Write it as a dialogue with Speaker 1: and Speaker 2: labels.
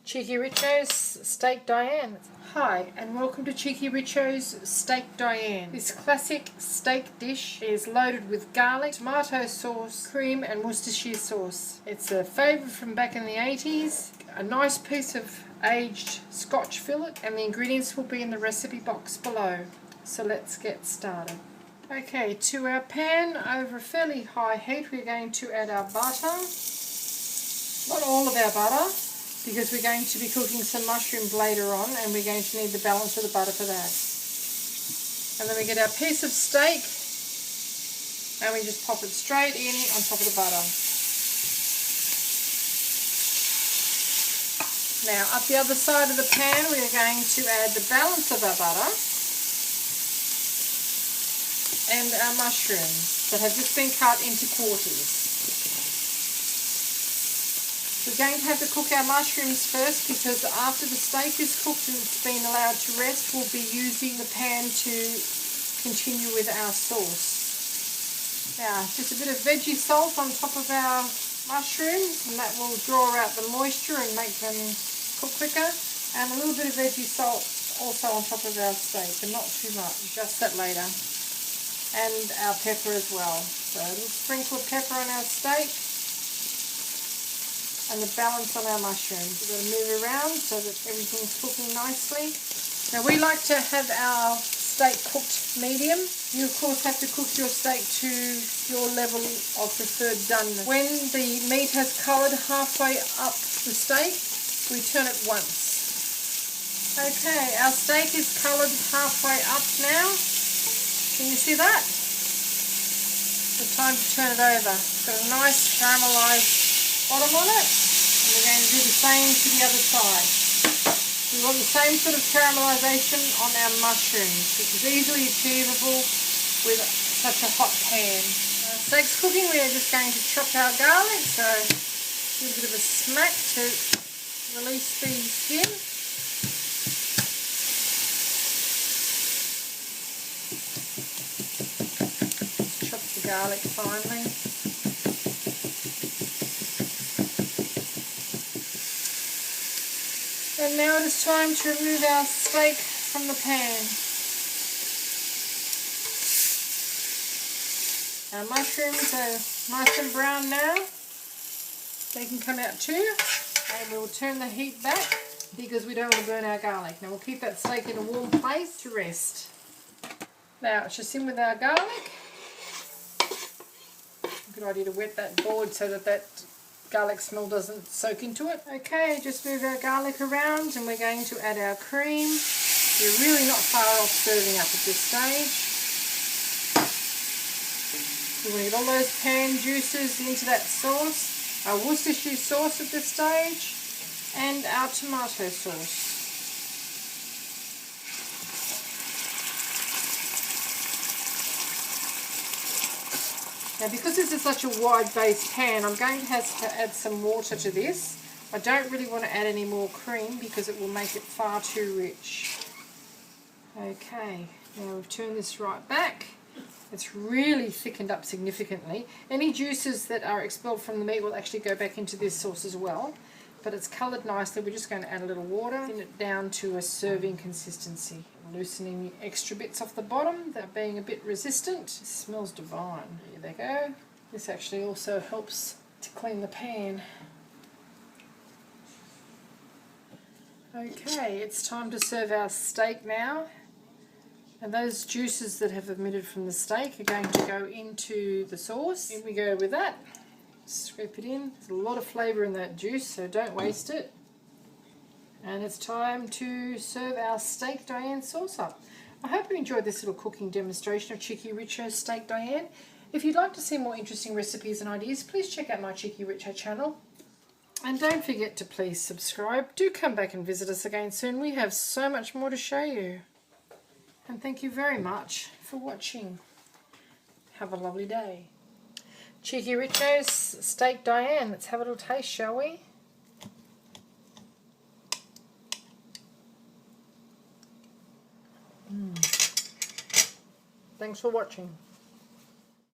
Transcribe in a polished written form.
Speaker 1: Cheeky Richo's Steak Diane. Hi, and welcome to Cheeky Richo's Steak Diane. This classic steak dish is loaded with garlic, tomato sauce, cream and Worcestershire sauce. It's a favourite from back in the 80s. A nice piece of aged Scotch fillet, and the ingredients will be in the recipe box below. So let's get started. Okay, to our pan over a fairly high heat we're going to add our butter. Not all of our butter, because we're going to be cooking some mushrooms later on and we're going to need the balance of the butter for that. And then we get our piece of steak and we just pop it straight in on top of the butter. Now up the other side of the pan we are going to add the balance of our butter and our mushrooms that have just been cut into quarters. We're going to have to cook our mushrooms first, because after the steak is cooked and it's been allowed to rest, we'll be using the pan to continue with our sauce. Now, just a bit of veggie salt on top of our mushrooms, and that will draw out the moisture and make them cook quicker. And a little bit of veggie salt also on top of our steak, but not too much, just that later. And our pepper as well. So a little sprinkle of pepper on our steak, and the balance on our mushrooms. We're going to move around so that everything's cooking nicely. Now we like to have our steak cooked medium. You of course have to cook your steak to your level of preferred doneness. When the meat has coloured halfway up the steak, we turn it once. Okay, our steak is coloured halfway up now. Can you see that? It's time to turn it over. It's got a nice caramelised bottom on it, and we're going to do the same to the other side. We want the same sort of caramelisation on our mushrooms, which is easily achievable with such a hot pan. Our steak's cooking. We are just going to chop our garlic, so a little bit of a smack to release the skin. Just chop the garlic finely. And now it is time to remove our steak from the pan. Our mushrooms are nice and brown now. They can come out too. And we will turn the heat back because we don't want to burn our garlic. Now we'll keep that steak in a warm place to rest. Now it's just in with our garlic. Good idea to wet that board so that garlic smell doesn't soak into it. Okay, just move our garlic around and we're going to add our cream. You're really not far off serving up at this stage. We want to get all those pan juices into that sauce, our Worcestershire sauce at this stage, and our tomato sauce. Now because this is such a wide base pan, I'm going to have to add some water to this. I don't really want to add any more cream because it will make it far too rich. Okay, now we've turned this right back. It's really thickened up significantly. Any juices that are expelled from the meat will actually go back into this sauce as well. But it's coloured nicely. We're just going to add a little water, thin it down to a serving consistency. Loosening the extra bits off the bottom, they're being a bit resistant. It smells divine. Here they go. This actually also helps to clean the pan. Okay, it's time to serve our steak now. And those juices that have emitted from the steak are going to go into the sauce. In we go with that. Scrape it in. There's a lot of flavour in that juice, so don't waste it. And it's time to serve our Steak Diane sauce up. I hope you enjoyed this little cooking demonstration of Cheeky Richo's Steak Diane. If you'd like to see more interesting recipes and ideas, please check out my Cheeky Richo channel. And don't forget to please subscribe. Do come back and visit us again soon. We have so much more to show you. And thank you very much for watching. Have a lovely day. Cheeky Richo's Steak Diane. Let's have a little taste, shall we? Thanks for watching.